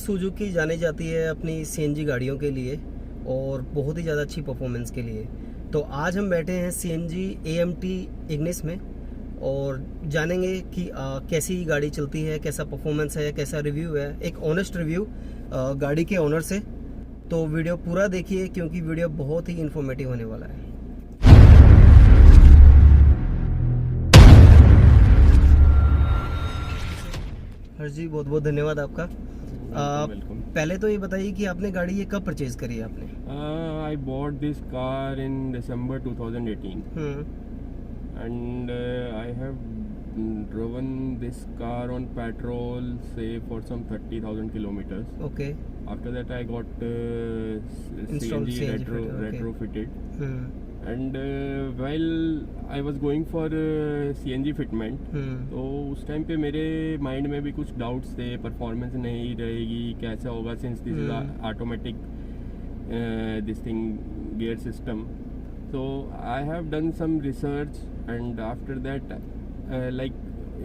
Suzuki जानी जाती है अपनी सीएनजी गाड़ियों के लिए और बहुत ही ज़्यादा अच्छी परफॉर्मेंस के लिए। तो आज हम बैठे हैं सीएनजी AMT इग्निस में और जानेंगे कि कैसी गाड़ी चलती है, कैसा परफॉर्मेंस है, कैसा रिव्यू है, एक ऑनेस्ट रिव्यू गाड़ी के ओनर से। तो वीडियो पूरा देखिए क्योंकि वीडियो बहुत ही इन्फॉर्मेटिव होने वाला है। हर्ष जी, बहुत बहुत धन्यवाद आपका। पहले तो ये बताइए कि आपने गाड़ी ये कब परचेज करी है आपने? I bought this car in December 2018 and I have driven this car on petrol say for some 30,000 kilometers. Okay. After that I got Installed CNG okay. retrofitted. And while I was going for CNG fitment, तो उस time पे मेरे mind में भी कुछ doubts थे, performance नहीं रहेगी, कैसा होगा since this is automatic this thing gear system. So I have done some research and after that like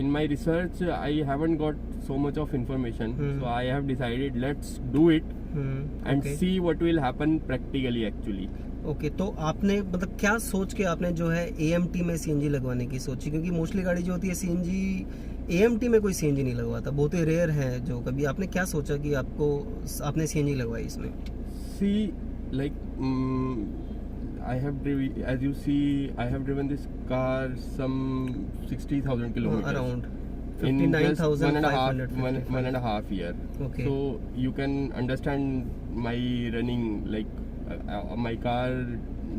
in my research I haven't got so much of information. So I have decided let's do it and see what will happen practically actually. Okay तो आपने मतलब क्या सोच के आपने जो है AMT में CNG लगवाने की सोची? क्योंकि मोस्टली गाड़ी जो होती है CNG AMT में कोई CNG नहीं लगवाता, बहुत ही रेयर है जो कभी। आपने क्या सोचा कि आपने CNG लगवाई इसमें? See like I have driven, as you see I have driven this car some 60,000 kilometers around in just 59,500 one and a half year. Okay. So you can understand my running like my car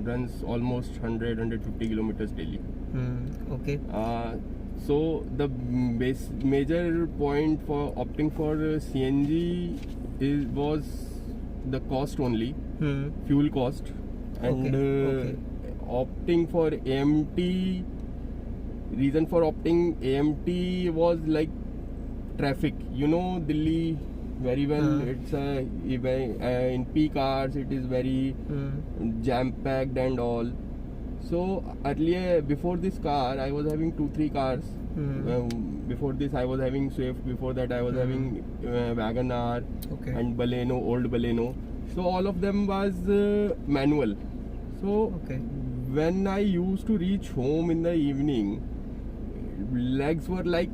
runs almost 150 kilometers daily. Okay. So the major point for opting for CNG was the cost only, fuel cost, and opting for AMT. Reason for opting AMT was like traffic. You know Delhi very well. It's in peak hours it is very jam packed and all. So earlier before this car I was having 2-3 cars. Before this I was having Swift, before that I was having Wagon-R and Baleno, old Baleno. So all of them was manual. So when I used to reach home in the evening, legs were like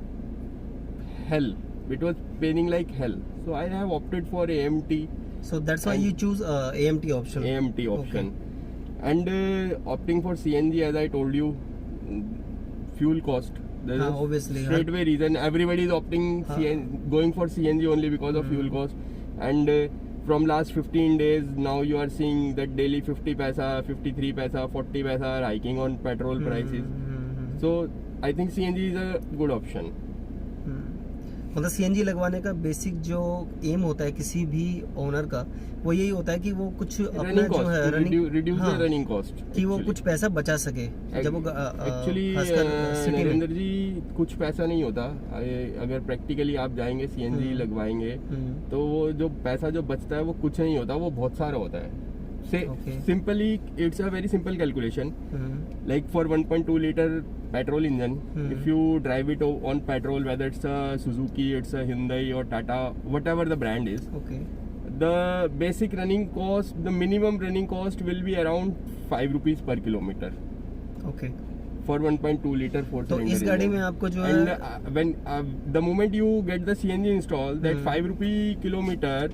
hell. It was paining like hell. So I have opted for AMT. So that's why you choose AMT option. AMT option. And opting for CNG, as I told you, fuel cost. There is obviously straightway reason. Everybody is opting going for CNG only because of fuel cost. And from last 15 days, now you are seeing that daily 50 paisa, 53 paisa, 40 paisa are hiking on petrol prices. So I think CNG is a good option. मतलब CNG लगवाने का basic जो M होता है किसी भी owner का, वो यही होता है कि वो कुछ अपना जो है रनिंग कॉस्ट कि वो कुछ पैसा बचा सके जब वो एक्चुअली नरेंद्र जी कुछ पैसा नहीं होता। अगर प्रैक्टिकली आप जाएंगे CNG लगवाएंगे तो वो जो पैसा जो बचता है वो कुछ नहीं होता, वो बहुत सारा होता है। Simply it's a very simple calculation. Like for 1.2 liter petrol engine, if you drive it on petrol, whether it's a Suzuki, it's a Hyundai or Tata, whatever the brand is, the basic running cost, the minimum running cost will be around 5 rupees per kilometer. For 1.2 liter 4 तो इस गाड़ी में आपको जो है and when the moment you get the CNG installed, that 5 rupee kilometer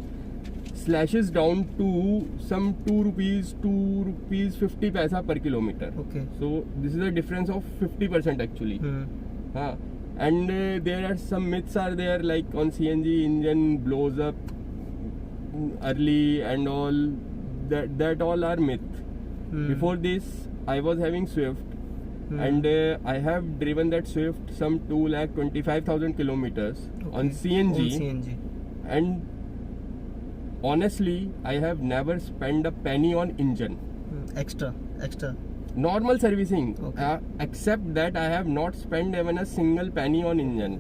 slashes down to some 2 rupees 50 paisa per kilometer. So this is a difference of 50% actually. And there are some myths are there, like on CNG engine blows up early and all that all are myth. Before this I was having Swift and I have driven that Swift some 2,25,000 kilometers on CNG. And honestly I have never spent a penny on engine extra normal servicing. Except that I have not spent even a single penny on engine.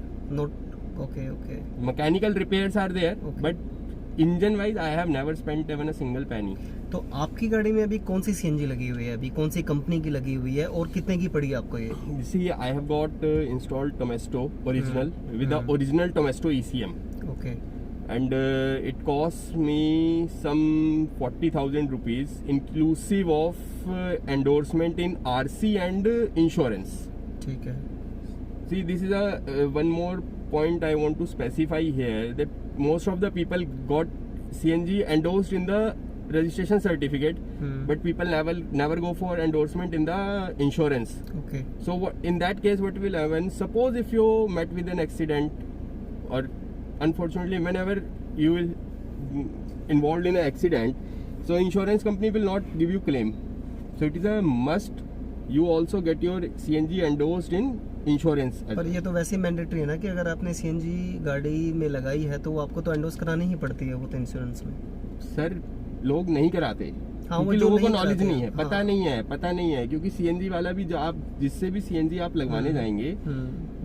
Mechanical repairs are there, but engine wise I have never spent even a single penny. तो आपकी गाड़ी में अभी कौन सी CNG लगी हुई है, अभी कौन सी कंपनी की लगी हुई है और कितने की पड़ी आपको ये? See, I have got installed Tomesto original with the original Tomesto ECM. and it costs me some 40,000 rupees inclusive of endorsement in RC and insurance. ठीक है. See, this is a one more point I want to specify here, that most of the people got CNG endorsed in the registration certificate, but people never go for endorsement in the insurance. Okay. So in that case, what will happen? Suppose if you met with an accident, or unfortunately whenever you will involved in an accident, so insurance company will not give you claim. So it is a must you also get your CNG endorsed in insurance. पर ये तो वैसे mandatory है ना कि अगर आपने CNG गाड़ी में लगाई है तो वो आपको तो एंडोर्स करानी ही पड़ती है वो तो इंश्योरेंस में. सर लोग नहीं कराते, क्योंकि लोगों को नॉलेज नहीं है, पता नहीं है क्योंकि सीएनजी वाला भी जो आप जिससे भी सीएनजी आप लगवाने जाएंगे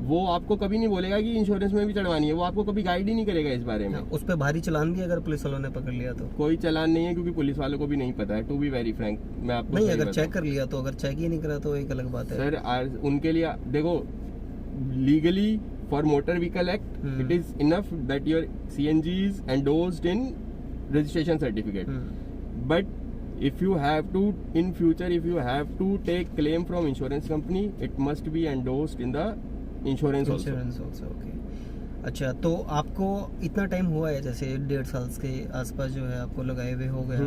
वो आपको कभी नहीं बोलेगा कि इंश्योरेंस में भी चढ़वानी है, वो आपको कभी गाइड ही नहीं करेगा इस बारे में. उस पर भारी चालान भी अगर पुलिस वालों ने पकड़ लिया तो कोई चालान नहीं है, क्योंकि पुलिस वालों को भी नहीं पता है. टू बी वेरी फ्रैंक, मैं आपको नहीं, अगर चेक कर लिया तो, अगर चेक ही नहीं करा तो एक अलग बात है. सर उनके लिए देखो, legally for motor vehicle act it is enough that your CNG is endorsed in registration certificate, but if you have to in future, if you have to take claim from insurance company, it must be endorsed in the insurance also. Okay. अच्छा, तो आपको इतना time हुआ है, जैसे 1.5 साल के आसपास जो है आपको लगाए हुए हो गया.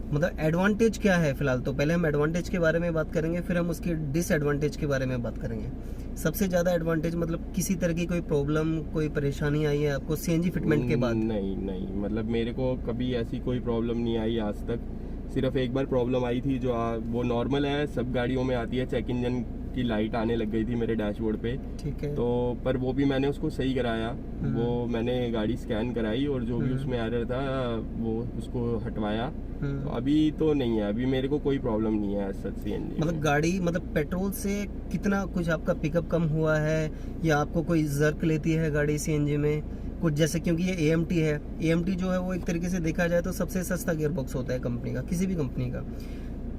मतलब एडवांटेज क्या है फिलहाल? तो पहले हम एडवांटेज के बारे में बात करेंगे, फिर हम उसकी डिसएडवांटेज के बारे में बात करेंगे. सबसे ज्यादा एडवांटेज मतलब किसी तरह की कोई प्रॉब्लम, कोई परेशानी आई है आपको सीएनजी फिटमेंट के बाद? नहीं, मतलब मेरे को कभी ऐसी कोई प्रॉब्लम नहीं आई आज तक. सिर्फ एक बार प्रॉब्लम आई थी जो वो नॉर्मल है, सब गाड़ियों में आती है. चेक इंजन की लाइट आने लग गई थी मेरे डैशबोर्ड पे. ठीक है. तो पर वो भी मैंने उसको सही कराया, वो मैंने गाड़ी स्कैन कराई और जो भी उसमें एरर था वो उसको हटवाया. तो अभी तो नहीं है, अभी मेरे को कोई प्रॉब्लम नहीं है सच सीएनजी. मतलब गाड़ी मतलब पेट्रोल से कितना कुछ आपका पिकअप कम हुआ है, या आपको कोई जर्क लेती है गाड़ी सीएनजी में कुछ? जैसे क्योंकि ये एएमटी है, एएमटी जो है वो एक तरीके से देखा जाए तो सबसे सस्ता गियर बॉक्स होता है कंपनी का, किसी भी कंपनी का.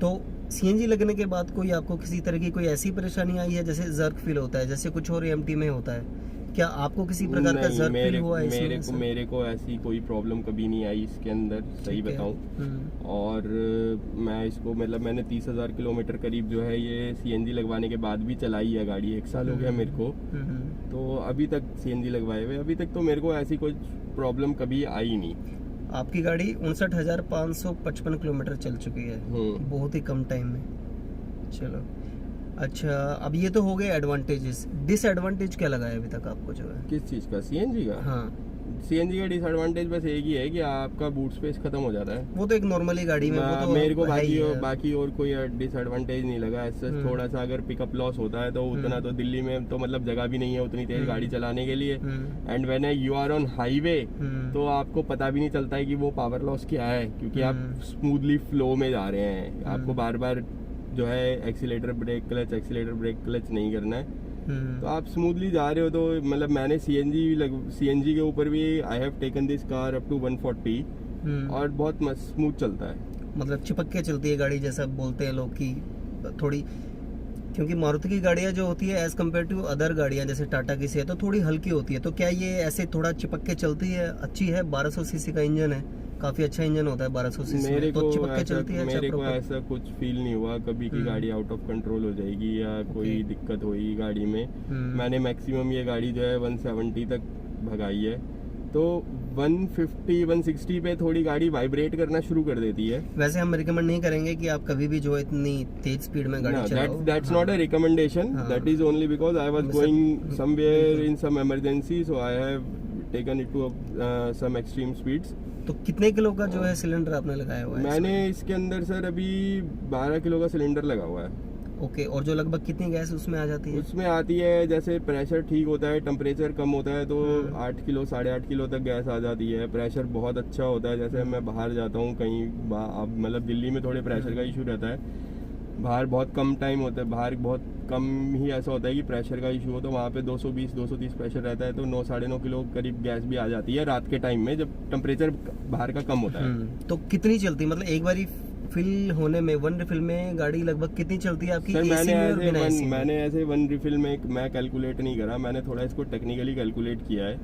तो सीएनजी लगने के बाद कोई आपको किसी तरह की कोई ऐसी परेशानी आई है जैसे जर्क फील होता है, जैसे कुछ और एएमटी में होता है? क्या आपको किसी प्रकार का जर्क फील हुआ है? मेरे को ऐसी कोई प्रॉब्लम कभी नहीं आई इसके अंदर, सही बताऊं. और मैं इसको मतलब मैंने 30,000 किलोमीटर करीब जो है ये सीएनजी लगवाने के बाद भी चलाई है गाड़ी. 1 साल हो गया मेरे को. तो अभी तक सीएनजी लगवाए हुए, अभी तक तो मेरे को ऐसी कोई प्रॉब्लम कभी आई नहीं. आपकी गाड़ी 59,555 किलोमीटर चल चुकी है, बहुत ही कम टाइम में. चलो अच्छा, अब ये तो हो गए एडवांटेजेस. डिसएडवांटेज क्या लगा है अभी तक आपको जो है? किस चीज का? सीएनजी का? हाँ, सीएनजी का डिसएडवांटेज बस एक ही है कि आपका बूट स्पेस खत्म हो जाता है. वो तो एक नॉर्मली गाड़ी में वो तो मेरे को बाकी और कोई डिसएडवांटेज नहीं लगा. ऐसा थोड़ा सा अगर पिकअप लॉस होता है तो उतना तो दिल्ली में तो मतलब जगह भी नहीं है उतनी तेज गाड़ी चलाने के लिए. And when you are on highway तो आपको पता भी नहीं चलता है कि वो पावर लॉस क्या है, क्योंकि आप स्मूथली फ्लो में जा रहे हैं. आपको बार बार जो है एक्सीलेटर ब्रेक क्लच नहीं करना है. तो आप स्मूथली जा रहे हो. तो मतलब मैंने सीएनजी के ऊपर भी I have taken this car up to 140 और बहुत स्मूथ चलता है. मतलब चिपक के चलती है गाड़ी, जैसा बोलते हैं लोग की थोड़ी, क्योंकि मारुति की गाड़ियाँ जो होती है एज कम्पेयर टू अदर गाड़ियाँ जैसे टाटा की से है तो थोड़ी हल्की होती है. तो क्या ये ऐसे थोड़ा चिपक के चलती है? अच्छी है, 1200 सीसी का इंजन है, काफी अच्छा इंजन होता है 1200 सीसी में, तो चिपक के चलती है. मेरे को ऐसा कुछ फील नहीं हुआ कभी कि गाड़ी आउट ऑफ कंट्रोल हो जाएगी या कोई दिक्कत होगी गाड़ी में. मैंने मैक्सिमम ये गाड़ी जो है 170 तक भगाई है. तो 150-160 पे थोड़ी गाड़ी वाइब्रेट करना शुरू कर देती है. वैसे हम रिकमेंड नहीं करेंगे कि आप कभी भी जो इतनी तेज स्पीड में गाड़ी चलाओ. That's not a recommendation. That is only because I was going somewhere in some emergency, so I have taken it to some extreme speeds. तो कितने किलो का जो है सिलेंडर आपने लगाया हुआ है? मैंने इसके अंदर सर अभी 12 किलो का सिलेंडर लगा हुआ है. ओके. और जो लगभग कितनी गैस उसमें आ जाती है? उसमें आती है जैसे प्रेशर ठीक होता है, टेम्परेचर कम होता है तो 8 किलो 8.5 किलो तक गैस आ जाती है. प्रेशर बहुत अच्छा होता है. जैसे मैं बाहर जाता हूँ कहीं, अब मतलब दिल्ली में थोड़े प्रेशर का इशू रहता है, बाहर बहुत कम टाइम होता है, बाहर बहुत कम ही ऐसा होता है कि प्रेशर का इशू हो. तो वहाँ पे 220-230 प्रेशर रहता है तो 9-9.5 किलो करीब गैस भी आ जाती है रात के टाइम में जब टेम्परेचर बाहर का कम होता है. तो कितनी चलती, मतलब एक बारी फिल होने में, वन रिफिल में गाड़ी लगभग कितनी चलती है आपकी? सर AC मैंने ऐसे वन रिफिल में मैं कैलकुलेट नहीं करा, मैंने थोड़ा इसको टेक्निकली कैलकुलेट किया है।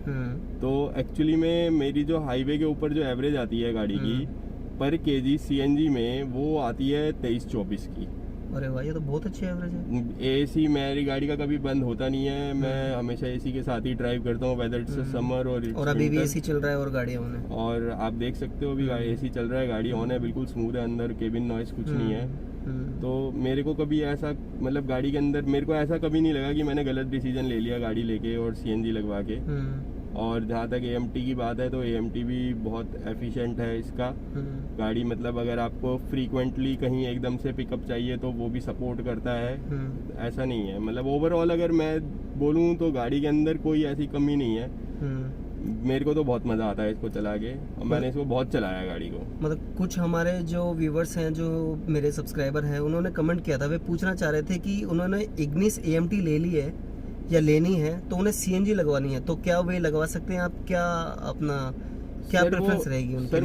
तो एक्चुअली में मेरी जो हाईवे के ऊपर जो एवरेज आती है गाड़ी की पर केजी सीएनजी में, वो आती है 23-24 की। अरे भाई, ये तो बहुत अच्छी एवरेज है। एसी मेरी गाड़ी का कभी बंद होता नहीं है, मैं हमेशा एसी के साथ ही ड्राइव करता हूँ, वेदर इट्स समर और अभी भी एसी चल रहा है और गाड़ी ऑन है। और आप देख सकते हो अभी एसी चल रहा है, गाड़ी ऑन है, बिल्कुल स्मूथ है, अंदर केबिन नॉइस कुछ नहीं है। तो मेरे को कभी ऐसा मतलब गाड़ी के अंदर मेरे को ऐसा कभी नहीं लगा कि मैंने गलत डिसीजन ले लिया गाड़ी लेके और सीएनजी लगवा के। और जहाँ तक AMT की बात है, तो AMT भी बहुत एफिशिएंट है इसका। गाड़ी मतलब अगर आपको फ्रीक्वेंटली कहीं एकदम से पिकअप चाहिए तो वो भी सपोर्ट करता है। ऐसा नहीं है, मतलब ओवरऑल अगर मैं बोलूँ तो गाड़ी के अंदर कोई ऐसी कमी नहीं है। मेरे को तो बहुत मज़ा आता है इसको चला के, और मैंने इसको बहुत चलाया गाड़ी को। मतलब कुछ हमारे जो व्यूवर्स हैं, जो मेरे सब्सक्राइबर हैं, उन्होंने कमेंट किया था, वे पूछना चाह रहे थे कि उन्होंने इग्निस AMT ले ली है या लेनी है, तो उन्हें CNG लगवानी है, तो क्या वे लगवा सकते हैं? आप क्या अपना क्या प्रेफरेंस रहेगी उनकी?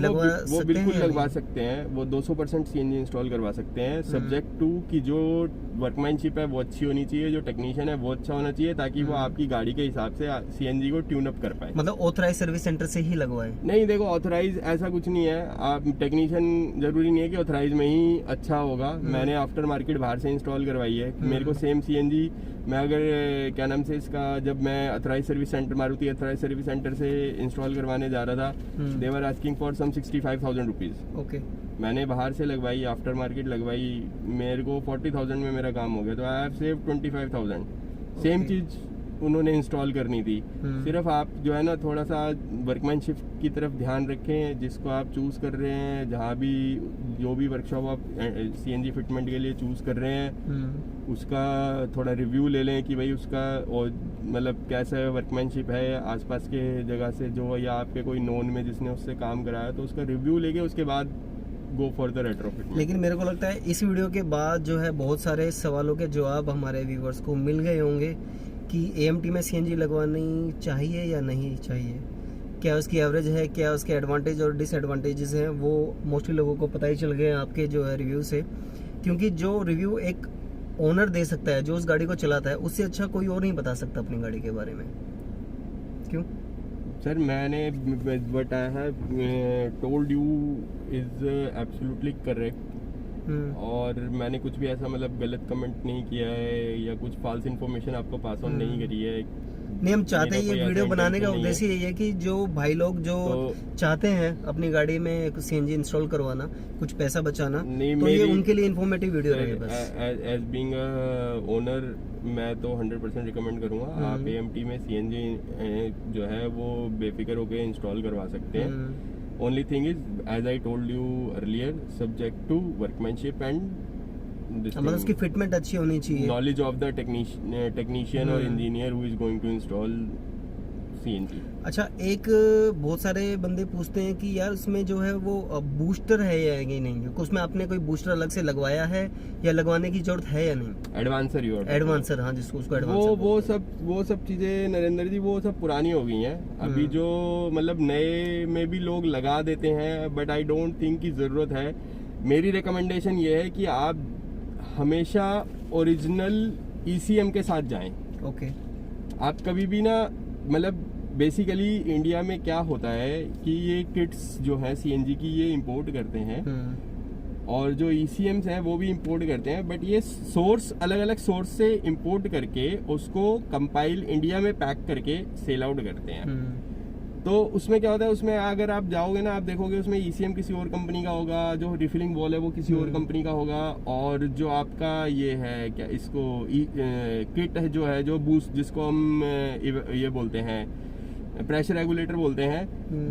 वो बिल्कुल लगवा सकते हैं, वो 200% CNG इंस्टॉल करवा सकते हैं, सब्जेक्ट टू कि जो वर्कमैनशिप है वो अच्छी होनी चाहिए, जो टेक्नीशियन है वो अच्छा होना चाहिए, ताकि वो आपकी गाड़ी के हिसाब से CNG को ट्यून अप कर पाए। मतलब ऑथराइज सर्विस सेंटर से ही लगवाए? नहीं, देखो ऑथराइज ऐसा कुछ नहीं है, आप टेक्नीशियन जरूरी नहीं है कि ऑथराइज में ही अच्छा होगा। मैंने आफ्टर मार्केट बाहर से इंस्टॉल करवाई है। मेरे को सेम CNG मैं अगर क्या नाम से इसका, जब मैं authorised service centre, Maruti authorised service centre से इंस्टॉल करवाने जा रहा था, they were asking for some 65,000 rupees. Okay. मैंने बाहर से लगवाई, आफ्टर मार्केट लगवाई, मेरे को 40,000 में मेरा काम हो गया, तो आई हैव सेव 25,000। सेम चीज उन्होंने इंस्टॉल करनी थी। सिर्फ आप जो है ना थोड़ा सा वर्कमैनशिप की तरफ ध्यान रखें, जिसको आप चूज कर रहे हैं, जहाँ भी जो भी वर्कशॉप आप CNG फिटमेंट के लिए चूज कर रहे हैं, उसका थोड़ा रिव्यू ले लें कि भाई उसका और मतलब कैसा वर्कमैनशिप है आसपास के जगह से, जो या आपके कोई नोन में जिसने उससे काम कराया, तो उसका रिव्यू लेके उसके बाद गो फॉर द रेट्रोफिट। लेकिन मेरे को लगता है इस वीडियो के बाद जो है बहुत सारे सवालों के जवाब हमारे व्यूवर्स को मिल गए होंगे कि AMT में CNG लगवानी चाहिए या नहीं चाहिए, क्या उसकी एवरेज है, क्या उसके एडवांटेज और डिसएडवांटेजेस हैं, वो मोस्टली लोगों को पता ही चल गए आपके जो है रिव्यू से। क्योंकि जो रिव्यू एक ओनर दे सकता है जो उस गाड़ी को चलाता है, उससे अच्छा कोई और नहीं बता सकता अपनी गाड़ी के बारे में। क्यों सर? मैंने but I have told you is absolutely correct, और मैंने कुछ भी ऐसा मतलब गलत कमेंट नहीं किया है या कुछ फॉल्स इन्फॉर्मेशन आपको पास ऑन नहीं करी है। नहीं, हम चाहते हैं ये वीडियो बनाने का उद्देश्य यही है कि जो भाई लोग जो चाहते हैं अपनी गाड़ी में CNG इंस्टॉल करवाना, कुछ पैसा बचाना, तो ये उनके लिए इन्फॉर्मेटिव वीडियो रहेगी बस। एज बीइंग अ ओनर मैं तो 100% रिकमेंड करूंगा, आप AMT में CNG जो है वो बेफिक्र होकर इंस्टॉल करवा सकते हैं। Only thing is, as I told you earlier, subject to workmanship and मतलब उसकी फिटमेंट अच्छी होनी चाहिए, knowledge of the technician or engineer who is going to install CNG। अच्छा, एक बहुत सारे बंदे पूछते हैं कि यार उसमें जो है वो बूस्टर है या नहीं, उसमें आपने कोई बूस्टर अलग से लगवाया है या लगवाने की जरूरत है या नहीं? एडवांसर, हाँ, जिसको उसको एडवांसर वो सब चीजें नरेंद्र जी वो सब पुरानी हो गई हैं। अभी जो मतलब नए में भी लोग लगा देते हैं, बट आई डोंट थिंक की जरूरत है। मेरी रिकमेंडेशन ये है कि आप हमेशा ओरिजिनल ECM के साथ जाएं। ओके। आप कभी भी ना मतलब बेसिकली इंडिया में क्या होता है कि ये किट्स जो है CNG की ये इंपोर्ट करते हैं, और जो ECMs हैं वो भी इंपोर्ट करते हैं, बट ये सोर्स अलग अलग सोर्स से इंपोर्ट करके उसको कंपाइल इंडिया में पैक करके सेल आउट करते हैं। तो उसमें क्या होता है, उसमें अगर आप जाओगे ना, आप देखोगे उसमें ECM किसी और कंपनी का होगा, जो रिफिलिंग बॉल है वो किसी और कंपनी का होगा, और जो आपका ये है क्या इसको किट है जो है जो बूस्ट जिसको हम ये बोलते हैं प्रेशर रेगुलेटर बोलते हैं,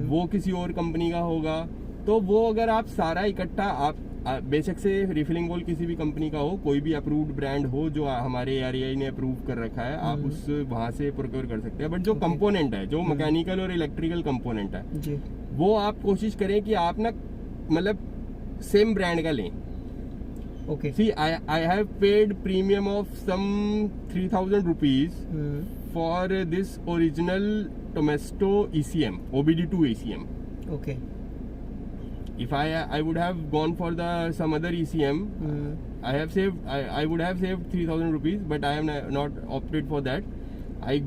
वो किसी और कंपनी का होगा। तो वो अगर आप सारा इकट्ठा आप बेशक से रिफिलिंग बॉल किसी भी कंपनी का हो, कोई भी अप्रूव्ड ब्रांड हो जो हमारे REI ने अप्रूव कर रखा है, आप उस वहां से प्रोक्योर कर सकते हैं। बट जो कंपोनेंट है, जो मैकेनिकल और इलेक्ट्रिकल कंपोनेंट है जी, वो आप कोशिश करें कि आप ना मतलब सेम ब्रांड का लें। Okay. So I have paid premium of some 3,000 rupees for this original Tomasetto ECM OBD2 ECM। Okay. if I would have gone for the some other ECM, I would have saved 3,000 rupees, but I am not opted for that. I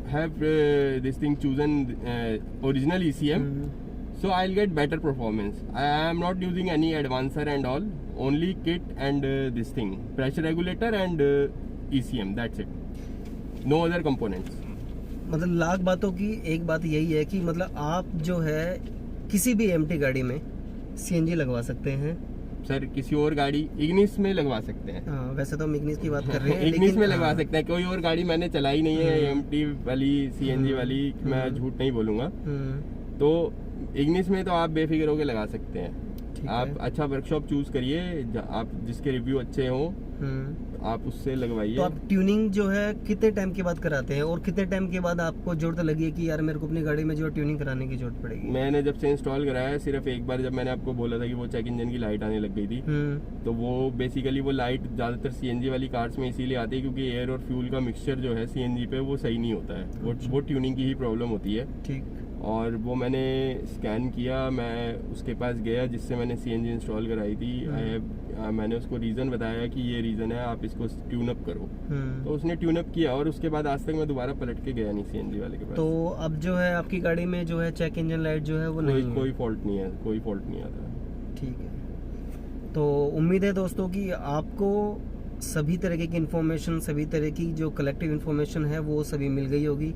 have this thing chosen original ECM, so I'll get better performance. I am not using any advancer and all, only kit and this thing, pressure regulator and ECM, that's it. No other components. मतलब लाख बातों की एक बात यही है कि मतलब आप जो है किसी भी AMT गाड़ी में CNG लगवा सकते हैं। सर किसी और गाड़ी इग्निस में लगवा सकते हैं। हाँ, वैसे तो हम इग्निस की बात कर रहे हैं इग्निस में लगवा हाँ। सकते हैं, कोई और गाड़ी मैंने चलाई नहीं है AMT वाली CNG वाली, मैं झूठ नहीं बोलूंगा। तो इग्निस में तो आप बेफिक्र होकर लगा सकते हैं। आप अच्छा वर्कशॉप चूज करिए, आप जिसके रिव्यू अच्छे हों आप उससे लगवाइए। तो आप ट्यूनिंग जो है कितने टाइम के बाद कराते हैं और कितने टाइम के बाद आपको जरूरत लगी है कि यार मेरे को अपनी गाड़ी में जो ट्यूनिंग कराने की जरूरत पड़ेगी? मैंने जब से इंस्टॉल कराया है, सिर्फ एक बार जब मैंने आपको बोला था कि वो चेक इंजन की लाइट आने लग गई थी, तो वो बेसिकली वो लाइट ज्यादातर CNG वाली कार्स में इसीलिए आती है क्योंकि एयर और फ्यूल का मिक्सचर जो है CNG पे वो सही नहीं होता है। वो ट्यूनिंग की ही प्रॉब्लम होती है। ठीक। और वो मैंने स्कैन किया, मैं उसके पास गया जिससे मैंने CNG इंस्टॉल कराई थी। मैंने उसको रीज़न बताया कि ये रीज़न है, आप इसको ट्यून अप करो। तो उसने ट्यून अप किया और उसके बाद आज तक मैं दोबारा पलट के गया नहीं CNG वाले के पास। तो अब जो है आपकी गाड़ी में जो है चेक इंजन लाइट जो है वो नहीं, कोई फॉल्ट नहीं है, कोई फॉल्ट नहीं आता। ठीक है। तो उम्मीद है दोस्तों कि आपको सभी तरीके की इन्फॉर्मेशन, सभी तरह की जो कलेक्टिव इन्फॉर्मेशन है वो सभी मिल गई होगी।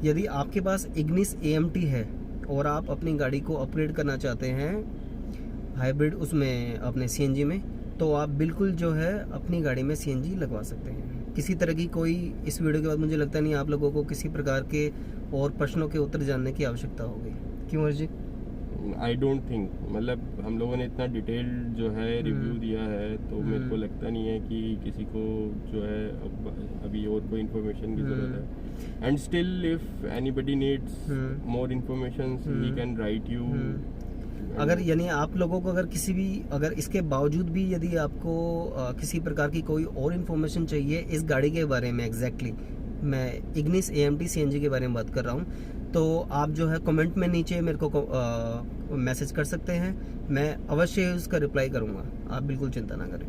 यदि आपके पास इग्निस AMT है और आप अपनी गाड़ी को अपग्रेड करना चाहते हैं हाइब्रिड उसमें अपने CNG में, तो आप बिल्कुल जो है अपनी गाड़ी में CNG लगवा सकते हैं। किसी तरह की कोई इस वीडियो के बाद मुझे लगता नहीं आप लोगों को किसी प्रकार के और प्रश्नों के उत्तर जानने की आवश्यकता होगी, क्यों अर्जित? आई डोंट थिंक, मतलब हम लोगों ने इतना डिटेल्ड जो है रिव्यू दिया है, तो मेरे को लगता नहीं है कि किसी को जो है अभी और कोई इन्फॉर्मेशन की जरूरत है। And still if anybody needs more information he can write you. अगर यानी आप लोगों को अगर इसके बावजूद भी यदि आपको किसी प्रकार की कोई और इन्फॉर्मेशन चाहिए इस गाड़ी के बारे में, एग्जैक्टली मैं इग्निस AMT CNG के बारे में बात कर रहा हूँ, तो आप जो है कमेंट में नीचे मेरे को मैसेज कर सकते हैं। मैं अवश्य उसका रिप्लाई करूँगा, आप बिल्कुल चिंता ना करें।